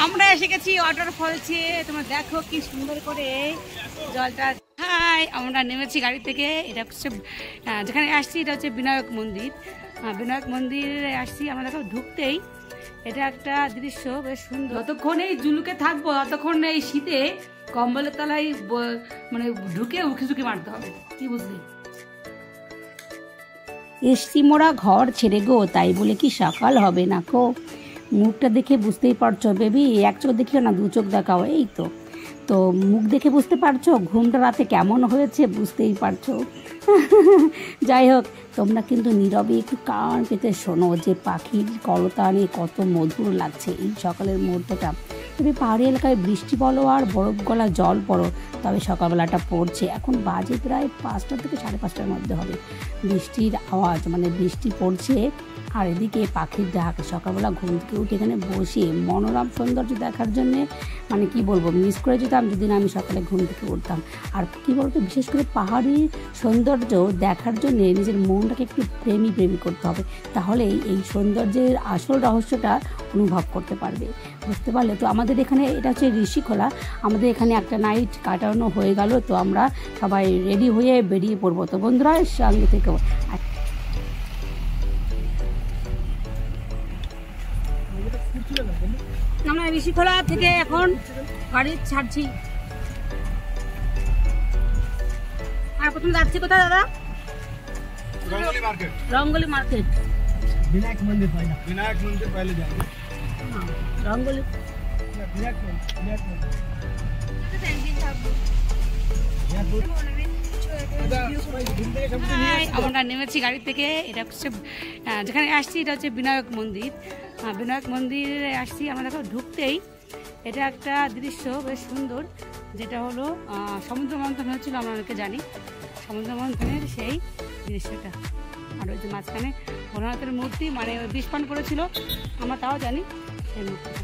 আমরা এসে গেছি ওয়াটারফলসে। তোমরা দেখো কি সুন্দর করে জলটা। হাই, আমরা নেমেছি গাড়ি থেকে। এটা হচ্ছে যেখানে আসছি এটা হচ্ছে বিনায়ক মন্দির। বিনায়ক মন্দিরে আসছি আমরা। দেখো ঢুকতেই এটা একটা দৃশ্য বেশ সুন্দর। যতক্ষণ এই জুলুকে থাকবো ততক্ষণ এই শীতে কম্বলের তলায় মানে ঢুকে উঁকি ঝুঁকি মারতে হবে। কি বুঝলি? এসছি মোরা ঘর ছেড়ে গো, তাই বলে কি সকাল হবে না গো। মুখটা দেখে বুঝতেই পারছো বেবি, এক চোখ দেখিও না, দু চোখ দেখাও। এই তো তো মুখ দেখে বুঝতে পারছো ঘুমটা রাতে কেমন হয়েছে, বুঝতেই পারছো। যাই হোক, তোমরা কিন্তু নীরবে একটু কান পেতে শোনো যে পাখির কলতানে কত মধুর লাগছে এই সকালের মুহূর্তটা। তবে পাহাড়ি এলাকায় বৃষ্টি বলো আর বরফ গলা জল পড়ো, তবে সকালবেলাটা পড়ছে। এখন বাজে প্রায় 5টা থেকে 5:30টার মধ্যে হবে। বৃষ্টির আওয়াজ মানে বৃষ্টি পড়ছে আর এদিকে পাখির ডাক। সকালবেলা ঘুম থেকে উঠে এখানে বসে মনোরম সৌন্দর্য দেখার জন্যে মানে কি বলবো, মিস করে যেতাম যদি না আমি সকালে ঘুম থেকে উঠতাম। আর কি বলতো, বিশেষ করে পাহাড়ি সৌন্দর্য দেখার জন্য নিজের মনটাকে একটু প্রেমী করতে হবে, তাহলেই এই সৌন্দর্যের আসল রহস্যটা অনুভব করতে পারবে, বুঝতে পারলে? তো আমাদের এখানে এটা হচ্ছে ঋষিখোলা। আমাদের এখানে একটা নাইট কাটানো হয়ে গেল, তো আমরা সবাই রেডি হয়ে বেরিয়ে পড়বো। তো বন্ধুরা সঙ্গে থেকেও আমরা ঋষিখোলা থেকে এখন গাড়ি ছাড়ছি। আর প্রথম যাচ্ছি কোথায় দাদা? रंगोली मार्केट। रंगोली मार्केट। विनायक मंदिर पहले। विनायक मंदिर पहले जाएंगे। हाँ, रंगोली विनायक मंदिर। আমরা নেমেছি গাড়ি থেকে। এটা হচ্ছে যেখানে আসছি এটা হচ্ছে বিনায়ক মন্দির। বিনায়ক মন্দিরে আসছি আমরা। দেখো ঢুকতেই এটা একটা দৃশ্য বেশ সুন্দর, যেটা হলো সমুদ্র মন্থন হচ্ছিল, আমরা অনেকে জানি সমুদ্র মন্থনের সেই দৃশ্যটা। আর ওই যে মাঝখানে ভোলানাথের মূর্তি, মানে ওই বিষপান পড়েছিল, আমরা তাও জানি সেই মূর্তিটা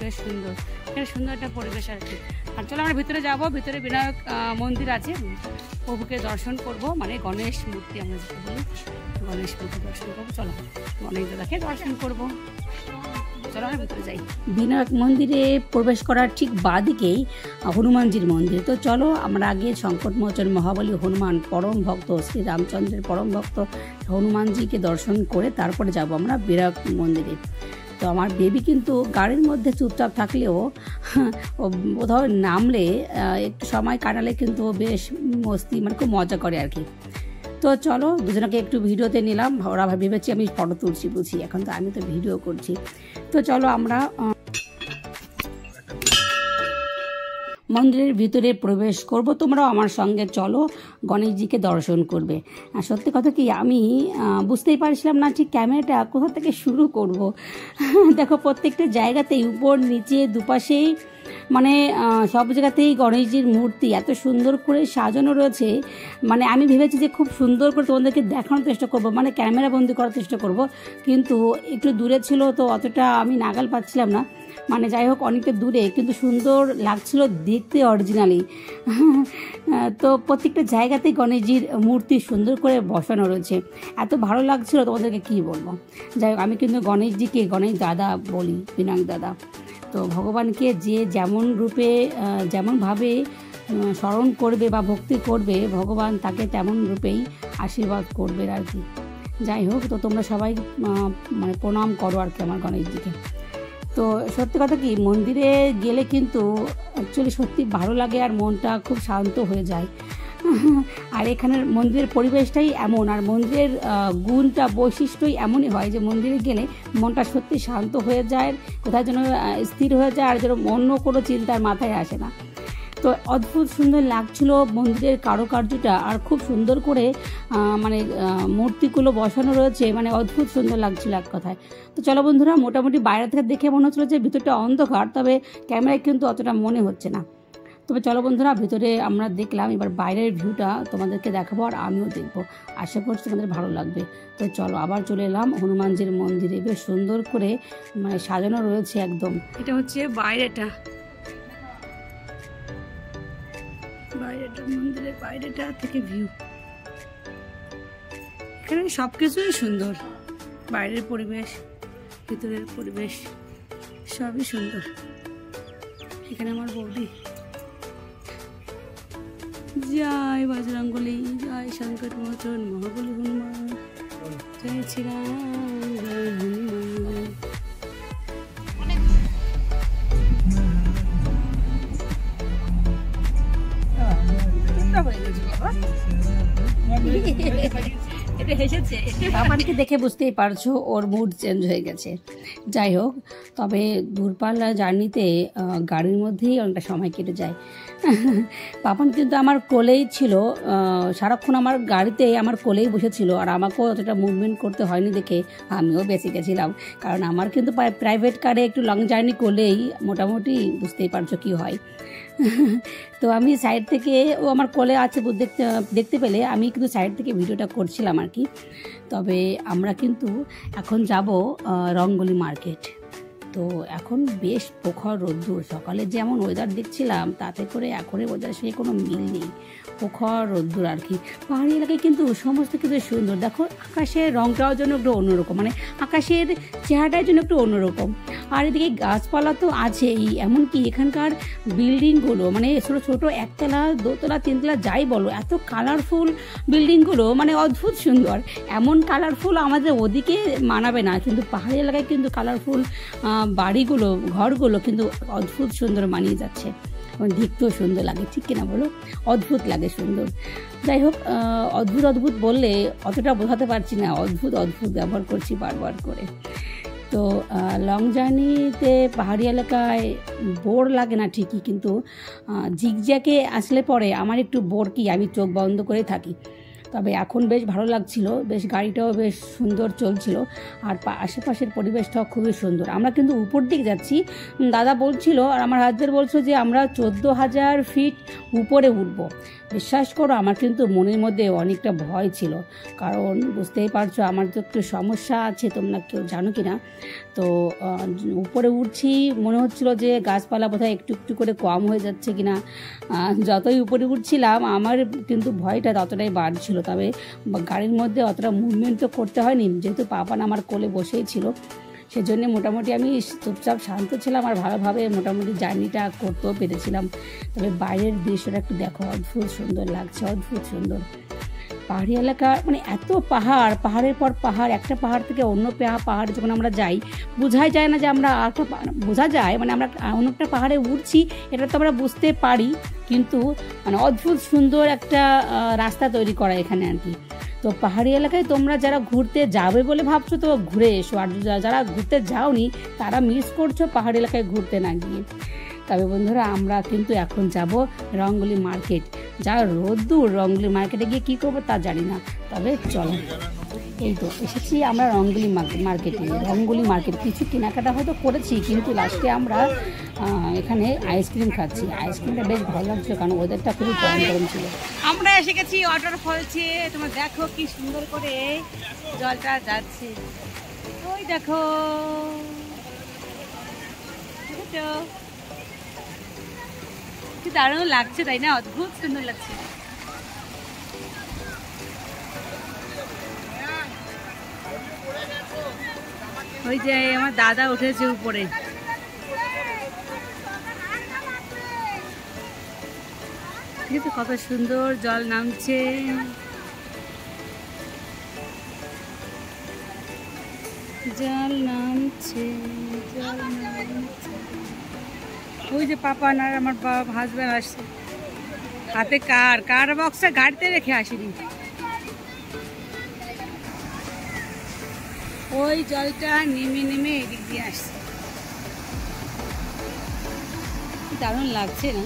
বেশ সুন্দর। বেশ সুন্দর একটা পরিবেশ আর কি। আর চলো আমরা ভিতরে যাব। ভিতরে বিনায়ক মন্দির আছে, প্রভুকে দর্শন করব, মানে গণেশ মূর্তি আমরা যেটা বলি, গণেশ মূর্তি দর্শন করবো। চলো গণেশ দাদাকে দর্শন করবো। চলো আমরা ভিতরে যাই। বিনায়ক মন্দিরে প্রবেশ করার ঠিক বাঁদিকেই হনুমানজির মন্দির। তো চলো আমরা আগে সংকটমোচন মহাবলী হনুমান, পরম ভক্ত শ্রী রামচন্দ্রের পরম ভক্ত হনুমানজিকে দর্শন করে তারপরে যাব আমরা বিনায়ক মন্দিরে। তো আমার বেবি কিন্তু গাড়ির মধ্যে চুপচাপ থাকলেও কোথাও নামলে একটু সময় কাটালে কিন্তু বেশ মস্তি, মানে খুব মজা করে আর কি। তো চলো দুজনকে একটু ভিডিওতে নিলাম। ওরা ভেবেছি আমি ফটো তুলছি বুঝি, এখন তো আমি তো ভিডিও করছি। তো চলো আমরা মন্দিরের ভিতরে প্রবেশ করব। তোমরাও আমার সঙ্গে চলো, গণেশজিকে দর্শন করবে। আর সত্যি কথা কি, আমি বুঝতেই পারছিলাম না ঠিক ক্যামেরাটা কোথা থেকে শুরু করব। দেখো প্রত্যেকটা জায়গাতেই উপর নিচে দুপাশেই মানে সব জায়গাতেই গণেশজির মূর্তি এত সুন্দর করে সাজানো রয়েছে। মানে আমি ভেবেছি যে খুব সুন্দর করে তোমাদেরকে দেখানোর চেষ্টা করব, মানে ক্যামেরা বন্দি করার চেষ্টা করব, কিন্তু একটু দূরে ছিল তো অতটা আমি নাগাল পাচ্ছিলাম না। মানে যাই হোক অনেকটা দূরে, কিন্তু সুন্দর লাগছিল দেখতে অরিজিনালি। তো প্রত্যেকটা জায়গাতেই গণেশজির মূর্তি সুন্দর করে বসানো রয়েছে, এত ভালো লাগছিল তোমাদেরকে কি বলবো। যাই হোক আমি কিন্তু গণেশজিকে গণেশ দাদা বলি, বিনায়ক দাদা। তো ভগবানকে যে যেমন রূপে যেমনভাবে স্মরণ করবে বা ভক্তি করবে, ভগবান তাকে তেমন রূপেই আশীর্বাদ করবে আর কি। যাই হোক, তো তোমরা সবাই মানে প্রণাম করো আর কি আমার গণেশজিকে। তো সত্যি কথা কি, মন্দিরে গেলে কিন্তু অ্যাকচুয়ালি সত্যি ভালো লাগে আর মনটা খুব শান্ত হয়ে যায়। আর এখানের মন্দিরের পরিবেশটাই এমন, আর মন্দিরের গুণটা বৈশিষ্ট্যই এমনই হয় যে মন্দিরে গেলে মনটা সত্যি শান্ত হয়ে যায়, কোথায় যেন স্থির হয়ে যায়, আর যেন অন্য কোনো চিন্তার মাথায় আসে না। তো অদ্ভুত সুন্দর লাগছিল মন্দিরের কারুকার্যটা, আর খুব সুন্দর করে মানে মূর্তিগুলো বসানো রয়েছে, মানে অদ্ভুত সুন্দর লাগছিল এক কথায়। তো চলো বন্ধুরা, মোটামুটি বাইরে থেকে দেখে মনে হচ্ছিলো যে ভিতরটা অন্ধকার, তবে ক্যামেরায় কিন্তু অতটা মনে হচ্ছে না। তবে চলো বন্ধুরা, ভিতরে আমরা দেখলাম, এবার বাইরের ভিউটা তোমাদেরকে দেখাবো আর আমিও দেখবো, আশা করছি তোমাদের ভালো লাগবে। তো চলো আবার চলে এলাম হনুমানজির মন্দিরে, বেশ সুন্দর করে মানে সাজানো রয়েছে একদম। এটা হচ্ছে বাইরেটা, মন্দিরের বাইরেটা থেকে ভিউ। এখানে সবকিছুই সুন্দর, বাইরের পরিবেশ, ভিতরের পরিবেশ সবই সুন্দর। এখানে আমার বৌদি। জয় বজরঙ্গলী, জয় সংকট মোচন মহাবলী হনুমান, জয় শ্রীরাম, জয় হনুমান। বাবানকে দেখে বুঝতেই পারছো ওর মুড চেঞ্জ হয়ে গেছে। যাই হোক, তবে দূরপাল্লা জার্নিতে গাড়ির মধ্যেই অনেকটা সময় কেটে যায়। বাবান কিন্তু আমার কোলেই ছিল, সারাক্ষণ আমার গাড়িতে আমার কোলেই বসেছিল, আর আমাকেও অতটা মুভমেন্ট করতে হয়নি দেখে আমিও বেঁচে গেছিলাম। কারণ আমার কিন্তু প্রাইভেট কারে একটু লং জার্নি করলেই মোটামুটি বুঝতেই পারছো কি হয়। তো আমি সাইড থেকে, ও আমার কোলে আছে দেখতে পেলে আমি কিন্তু সাইড থেকে ভিডিওটা করছিলাম আর কি। তবে আমরা কিন্তু এখন যাব রঙ্গলি মার্কেট। তো এখন বেশ প্রখর রোদ্দুর, সকালে যেমন ওয়েদার দেখছিলাম তাতে করে এখনের ওয়েদার সে কোনো মিল নেই, প্রখর রোদ্দুর আর কি। পাহাড়ি এলাকায় কিন্তু সমস্ত কিছু সুন্দর, দেখো আকাশের রঙটাও যেন একটু অন্যরকম, মানে আকাশের চেহারাটার জন্য একটু অন্যরকম। আর এদিকে গাছপালা তো আছেই, এমনকি এখানকার বিল্ডিংগুলো মানে ছোটো ছোটো একতলা দোতলা তিনতলা যাই বলো, এত কালারফুল বিল্ডিংগুলো, মানে অদ্ভুত সুন্দর। এমন কালারফুল আমাদের ওদিকে মানাবে না, কিন্তু পাহাড়ি এলাকায় কিন্তু কালারফুল বাড়িগুলো ঘরগুলো কিন্তু অদ্ভুত সুন্দর মানিয়ে যাচ্ছে, দেখতেও সুন্দর লাগে, ঠিক কিনা বলো? অদ্ভুত লাগে, সুন্দর। যাই হোক, অদ্ভুত অদ্ভুত বললে অতটা বোঝাতে পারছি না, অদ্ভুত অদ্ভুত ব্যবহার করছি বারবার করে। তো লং জার্নিতে পাহাড়ি এলাকায় বোর লাগে না ঠিকই, কিন্তু জিগজ্যাগে আসলে পরে আমার একটু বোর কি, আমি চোখ বন্ধ করে থাকি। তবে এখন বেশ ভালো লাগছিল, বেশ গাড়িটাও বেশ সুন্দর চলছিল, আর আশেপাশের পরিবেশটাও খুবই সুন্দর। আমরা কিন্তু উপর দিক যাচ্ছি, দাদা বলছিল আর আমার হাজবেন্ড বলছিল যে আমরা 14,000 ফিট উপরে উঠবো। বিশ্বাস করো আমার কিন্তু মনের মধ্যে অনেকটা ভয় ছিল, কারণ বুঝতেই পারছো আমার তো একটু সমস্যা আছে, তোমরা কেউ জানো কি না। তো উপরে উঠছি, মনে হচ্ছিল যে গাছপালা বোধহয় একটু একটু করে কম হয়ে যাচ্ছে কিনা। যতই উপরে উঠছিলাম আমার কিন্তু ভয়টা ততটাই বাড়ছিল। তবে গাড়ির মধ্যে অতটা মুভমেন্ট তো করতে হয়নি, যেহেতু পাপান আমার কোলে বসেই ছিল, সেজন্য মোটামুটি আমি চুপচাপ শান্ত ছিলাম, আর ভালোভাবে মোটামুটি জার্নিটা করতেও পেরেছিলাম। তবে বাইরের দৃশ্যটা একটু দেখো, অদ্ভুত সুন্দর লাগছে, অদ্ভুত সুন্দর। পাহাড়ি এলাকা মানে এত পাহাড়, পাহাড়ের পর পাহাড়, একটা পাহাড় থেকে অন্য পাহাড়ে যখন আমরা যাই বোঝাই যায় না যে আমরা আরেকটা, বোঝা যায় মানে আমরা অন্য একটা পাহাড়ে উঠছি, এটা তো আমরা বুঝতে পারি, কিন্তু মানে অদ্ভুত সুন্দর একটা রাস্তা তৈরি করা এখানে আর কি। তো পাহাড়ি এলাকায় তোমরা যারা ঘুরতে যাবে বলে ভাবছো তো ঘুরে এসো, আর যারা ঘুরতে যাওনি তারা মিস করছো পাহাড়ি এলাকায় ঘুরতে না গিয়ে। তবে বন্ধুরা আমরা কিন্তু এখন যাব রঙ্গলি মার্কেট। যা রোদ্দুর, রঙ্গলি মার্কেটে গিয়ে কী করবো তা জানি না, তবে চলো। এই তো এসেছি আমরা রঙ্গলি মার্কেটে। রঙ্গলি মার্কেট কিছু কেনাকাটা হয়তো করেছি, কিন্তু লাস্টে আমরা এখানে আইসক্রিম খাচ্ছি। আইসক্রিমটা বেশ ভালো লাগছিল, কারণ ওদেরটা খুবই গরম গরম ছিল। আমরা এসে গেছি ওয়াটারফলসে, তোমরা দেখো কি সুন্দর করে জলটা যাচ্ছে, ওই দেখো কি দারুণ লাগছে, তাই না? অদ্ভুত সুন্দর লাগছে। ওই যে আমার দাদা উঠেছে উপরে, কিন্তু কত সুন্দর জল নামছে। জল নামছে, জল নামছে। ওই যে পাপান আর আমার হাজব্যান্ড আসছে, হাতে কার বক্সটা গাড়িতে রেখে আসিনি। ওই জলটা নেমে নেমে এদিক দিয়ে আসছে, দারুণ লাগছে না?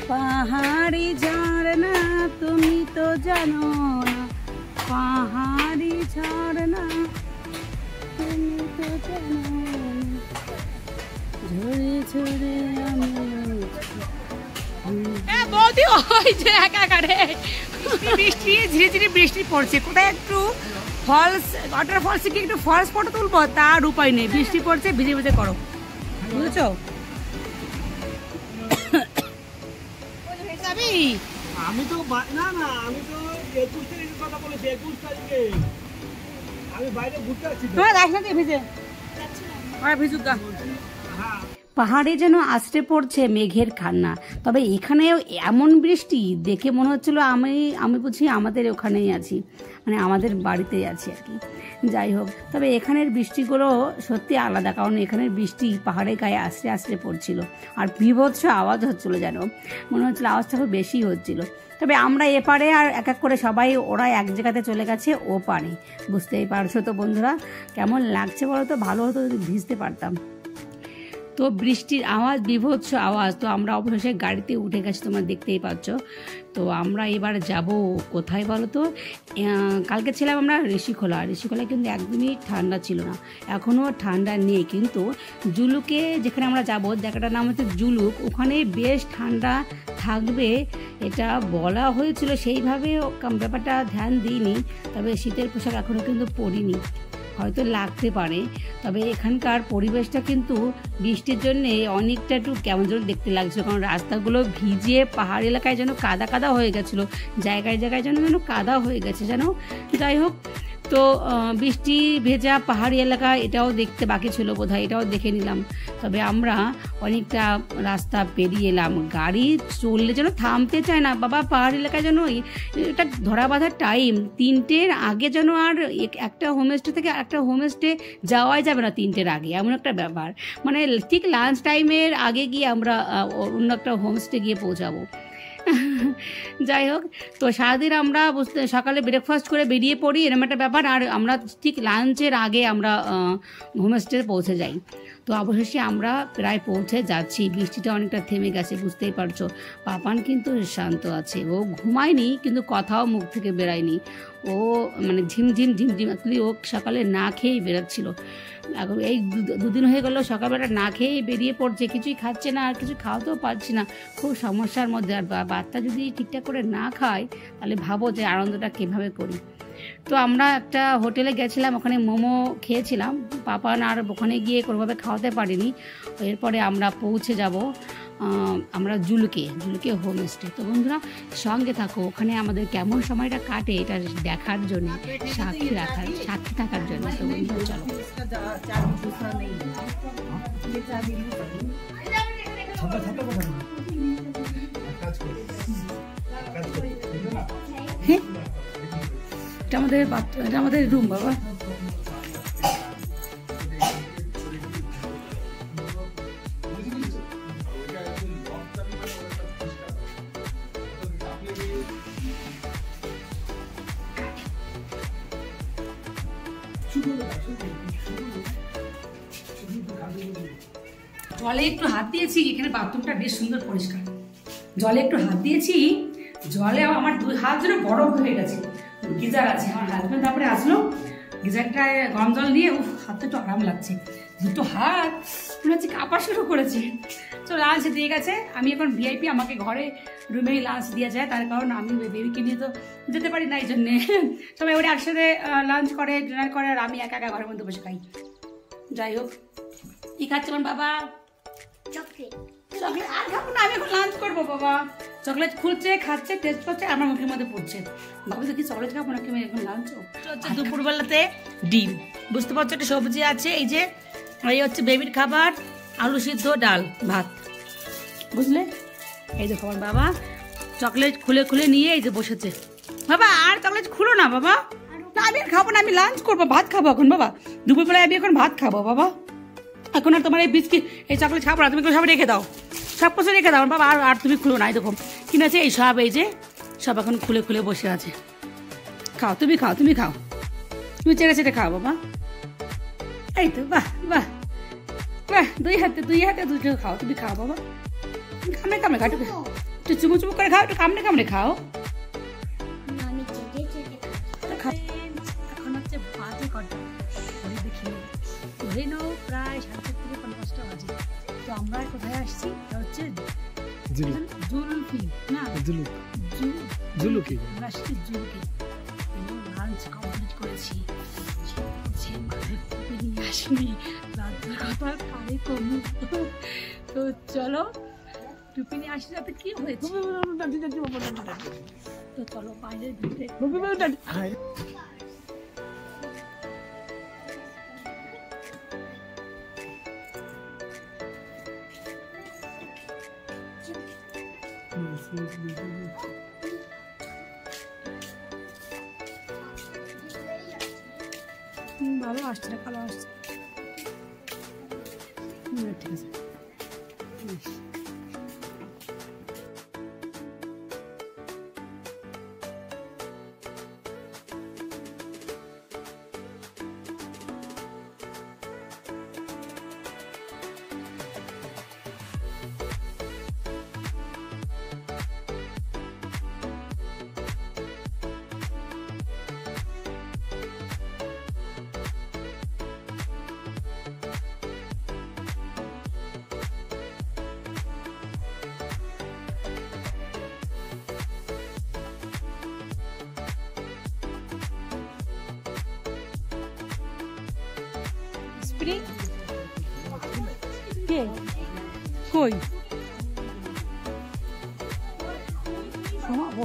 পাহাড়ি ঝর্ণা তুমি তো জানো না, পাহাড়ি ঝর্ণা তুমি তো জানো না, ঝরে ঝরে আমি বৌদি ওই যে একাকারে বৃষ্টি ধীরে ধীরে বৃষ্টি পড়ছে, কোথায় একটু ফলস ওয়াটার ফলসে গিয়ে একটু ফলস ফটো তুলবো তার উপায় নেই, বৃষ্টি পড়ছে, ভিজে ভিজে করো, বুঝেছো? আমি তো না আমি তো 21 তারিখের কথা বলেছি, 21 তারিখে আমি বাইরে ঘুরতে আসছি। তোমার দেখ না ভিজে পাহাড়ে যেন আছড়ে পড়ছে মেঘের খান্না। তবে এখানেও এমন বৃষ্টি দেখে মনে হচ্ছিল আমি বুঝি আমাদের ওখানেই আছি, মানে আমাদের বাড়িতেই আছি আর কি। যাই হোক, তবে এখানের বৃষ্টিগুলো সত্যি আলাদা, কারণ এখানের বৃষ্টি পাহাড়ের গায়ে আছড়ে আছড়ে পড়ছিল আর বিভৎস আওয়াজ হচ্ছিল, যেন মনে হচ্ছিল আওয়াজটা খুব বেশি হচ্ছিল। তবে আমরা এপারে আর এক এক করে সবাই, ওরা এক জায়গাতে চলে গেছে ও পারে। বুঝতেই পারছো তো বন্ধুরা কেমন লাগছে বলো তো? ভালো হতো যদি ভিজতে পারতাম। তো বৃষ্টির আওয়াজ, বিভৎস আওয়াজ। তো আমরা অবশেষে গাড়িতে উঠে গেছি, তোমরা দেখতেই পাচ্ছ। তো আমরা এবার যাব কোথায় বলো তো? কালকে ছিলাম আমরা ঋষিখোলায় কিন্তু একদমই ঠান্ডা ছিল না, এখনও ঠান্ডা নেই। কিন্তু জুলুকে যেখানে আমরা যাব, জায়গাটার নাম হচ্ছে জুলুক, ওখানে বেশ ঠান্ডা থাকবে এটা বলা হয়েছিল। সেইভাবে ব্যাপারটা ধ্যান দিইনি, তবে শীতের পোশাক এখনও কিন্তু পরিনি, হয়তো লাগতে পারে। তবে এখানকার পরিবেশটা কিন্তু বৃষ্টির জন্যে অনেকটা একটু কেমন যেন দেখতে লাগছিল, কারণ রাস্তাগুলো ভিজে পাহাড় এলাকায় যেন কাদা কাদা হয়ে গেছিলো, জায়গায় জায়গায় যেন কাদা হয়ে গেছে যেন। যাই হোক, তো বৃষ্টি ভেজা পাহাড়ি এলাকা এটাও দেখতে বাকি ছিল বোধহয়, এটাও দেখে নিলাম। তবে আমরা অনেকটা রাস্তা পেরিয়ে এলাম, গাড়ি চললে যেন থামতে চায় না বাবা। পাহাড়ি এলাকায় যেন এটা ধরা বাঁধার টাইম, 3টের আগে যেন আর একটা হোমস্টে থেকে একটা হোমস্টে যাওয়াই যাবে না 3টের আগে, এমন একটা ব্যাপার। মানে ঠিক লাঞ্চ টাইমের আগে গিয়ে আমরা অন্য একটা হোমস্টে গিয়ে পৌঁছাবো। যাই হোক, তো সারাদিন আমরা সকালে ব্রেকফাস্ট করে বেরিয়ে পড়ি, এরকম একটা ব্যাপার। আর আমরা ঠিক লাঞ্চের আগে আমরা হোমস্টে পৌঁছে যাই। তো অবশেষে আমরা প্রায় পৌঁছে যাচ্ছি, বৃষ্টিটা অনেকটা থেমে গেছে, বুঝতেই পারছো। পাপান কিন্তু শান্ত আছে, ও ঘুমায়নি কিন্তু কথাও মুখ থেকে বেরায়নি। ও মানে ঝিমঝিম আসলে ও সকালে না খেয়েই বেরোচ্ছিল। এখন এই 2 দিন হয়ে গেল সকালবেলা না খেয়েই বেরিয়ে পড়ছে, কিছুই খাচ্ছে না, আর কিছু খাওয়াতেও পারছি না, খুব সমস্যার মধ্যে। আর বাচ্চা যদি ঠিকঠাক করে না খায় তাহলে ভাবো যে আনন্দটা কীভাবে করি। তো আমরা একটা হোটেলে গেছিলাম, ওখানে মোমো খেয়েছিলাম, পাপান আর ওখানে গিয়ে কোনোভাবে খাওয়াতে পারিনি। এরপরে আমরা পৌঁছে যাব আমরা জুলুকে হোমস্টে। তো বন্ধুরা সঙ্গে থাকো, ওখানে আমাদের কেমন সময়টা কাটে এটা দেখার জন্য, সাক্ষী থাকার জন্য। তো বন্ধুরা চলো। হ্যাঁ, এটা আমাদের রুম বাবা। জলে একটু হাত দিয়েছি, এখানে বাথরুমটা বেশ সুন্দর পরিষ্কার। জলে একটু হাত দিয়েছি, জলে আমার 2 হাত যেন বরফ হয়ে গেছে। গিজার আছে, আমার হাজবেন্ড তারপরে আসলো, গিজারটায় গরম জল দিয়ে হাতটা একটু আরাম লাগছে। 2 হাত মনে হচ্ছে কাঁপা শুরু করেছে। তো লাঞ্চ দিয়ে গেছে, আমি এখন ভিআইপি, আমাকে ঘরে রুমেই লাঞ্চ দিয়ে যায়, তার কারণ আমি বেবিকে নিয়ে তো যেতে পারি না, এই জন্যে সবাই ওরা একসাথে লাঞ্চ করে, ডিনার করে, আর আমি একা ঘরের মধ্যে বসে খাই। যাই হোক, কি খাচ্ছিলাম বাবা? চকলেট। আর খাবো না, আমি এখন লাঞ্চ করবো বাবা। চকলেট খুলছে, খাচ্ছে, টেস্ট করছে, আমার মুখের মধ্যে পড়ছে। ভাবছি কি চকলেট খাবো নাকি আমি এখন লাঞ্চ? হচ্ছে দুপুরবেলাতে ডিম, বুঝতে পারছো, একটা সবজি আছে, এই হচ্ছে বেবির খাবার, আলু সিদ্ধ, ডাল, ভাত, বুঝলে? এই দেখো আমার বাবা চকলেট খুলে নিয়ে এই যে বসেছে। বাবা আর চকলেট খুলো না বাবা, না আমি খাবো না, আমি লাঞ্চ করবো, ভাত খাবো এখন বাবা। দুপুরবেলায় আমি এখন ভাত খাবো বাবা, এখন আর তোমার এই বিস্কিট এই চকলেট খাবো না, তুমি সব রেখে দাও, সব কিছু রেখে দাও বাবা। আর তুমি খুলো না, এই দেখো কিনেছে এই সব, এই যে সব এখন খুলে বসে আছে। খাও, তুমি খাও, তুমি চেটে খাও বাবা। এই তো বাহ বাহ বাহ, দুই হাতে দুটো খাও, তুমি খাও বাবা। কামড়ে খাও, একটু চুমু করে খাও, একটু কামড়ে খাও। এখন হচ্ছে বাজে কটা দেখি, ধরে নাও প্রায় 4:30 থেকে 5:50 বাজে। তো আমরা কোথায় আসছি? হচ্ছে জুলুকি, না জুলুকি, আমরা আসছি জুলুকি। লাঞ্চ কমপ্লিট করেছি, আসিনি, রাত্রে কথা কারে কমু। তো চলো টুপি নিয়ে আসি, যাতে কি হয়েছে। তো চলো বাইরের ভিতরে। ভালো আসছে না, ভালো আসছে। ঠিক আছে। স্প্রিং কে কই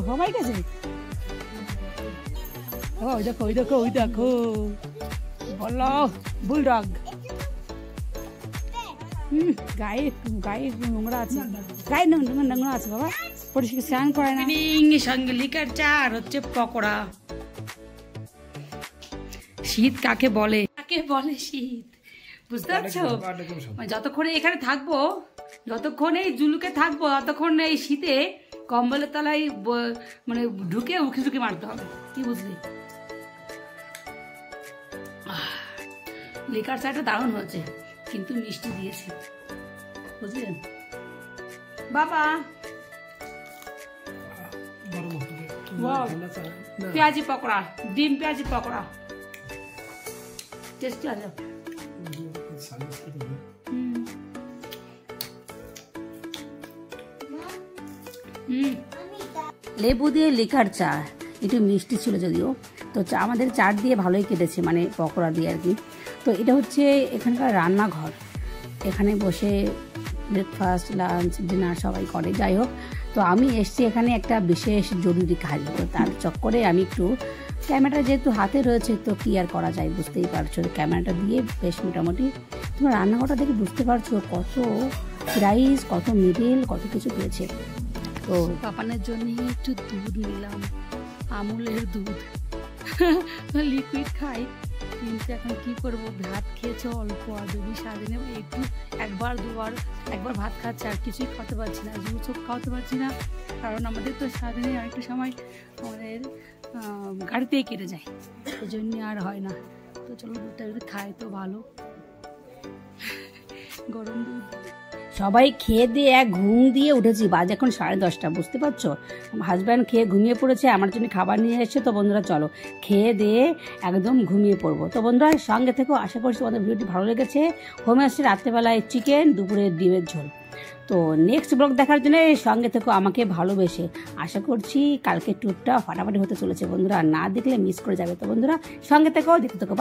সবাই গেছে। ওই দেখো ওই দেখো ওই দেখো, বলো বুলডগ। গায়ে গায়ে নোংরা আছে, গায়ে নোংরা আছে বাবা, পরিষ্কার স্নান করায় না। সঙ্গে লিকার চা আর হচ্ছে পকোড়া। শীত কাকে বলে, কাকে বলে শীত, বুঝতে পারছো? যতক্ষণ এখানে থাকবো, যতক্ষণ এই জুলুকে থাকবো, ততক্ষণ এই শীতে কম্বলের তলায় মানে ঢুকে উঁকি ঝুঁকি মারতে হবে, কি বুঝলি? লিকার চাটা দারুণ হয়েছে, কিন্তু মিষ্টি দিয়েছে, বুঝলেন বাবা? পেঁয়াজি পকোড়া, ডিম পেঁয়াজি পকোড়া টেস্টি আছে। লেবু দিয়ে লিকার চা, একটু মিষ্টি ছিল যদিও, তো চা আমাদের চাট দিয়ে ভালোই কেটেছে, মানে পকোড়া দিয়ে আর কি। তো এটা হচ্ছে এখানকার রান্নাঘর, এখানে বসে ব্রেকফাস্ট লাঞ্চ ডিনার সবাই করে। যাই হোক, তো আমি এসছি এখানে একটা বিশেষ জরুরি কাজ, তো তার চক্করে আমি একটু ক্যামেরাটা যেহেতু হাতে রয়েছে, তো কি আর করা যায়, বুঝতেই পারছো, ক্যামেরাটা দিয়ে বেশ মোটামুটি তোমার রান্নাঘরটা দেখে বুঝতে পারছো কত প্রাইস, কত মিডিল, কত কিছু পেয়েছে। তো পাপানের জন্য একটু দুধ নিলাম, আমুলের দুধ, লিকুইড খাই, কিন্তু এখন কি করব, ভাত খেয়েছে অল্প, আর যদি সারাদিনে একটু একবার দুবার একবার ভাত খাচ্ছে, আর কিছুই খাওয়াতে পারছি না, জুসও খাওয়াতে পারছি না, কারণ আমাদের তো সারাদিনে অনেকটা সময় আমাদের গাড়িতেই কেটে যায়, এই জন্য আর হয় না। তো চলো দুধটা যদি খাই তো ভালো, গরম দুধ। সবাই খেয়ে দিয়ে ঘুম দিয়ে উঠেছি, বাজে এখন 10:30, বুঝতে পারছো? হাজব্যান্ড খেয়ে ঘুমিয়ে পড়েছে, আমার জন্য খাবার নিয়ে এসছে। তো বন্ধুরা চলো খেয়ে দিয়ে একদম ঘুমিয়ে পড়বো। তো বন্ধুরা সঙ্গে থেকেও, আশা করছি তোমাদের ভিডিওটি ভালো লেগেছে। হোমে আসছে রাত্রেবেলায় চিকেন, দুপুরে ডিমের ঝোল। তো নেক্সট ব্লগ দেখার জন্য সঙ্গে থেকেও আমাকে ভালোবেসে, আশা করছি কালকে ট্যুরটা ফাটাফাটি হতে চলেছে বন্ধুরা, না দেখলে মিস করে যাবে। তো বন্ধুরা সঙ্গে থেকেও দেখতে থাকো।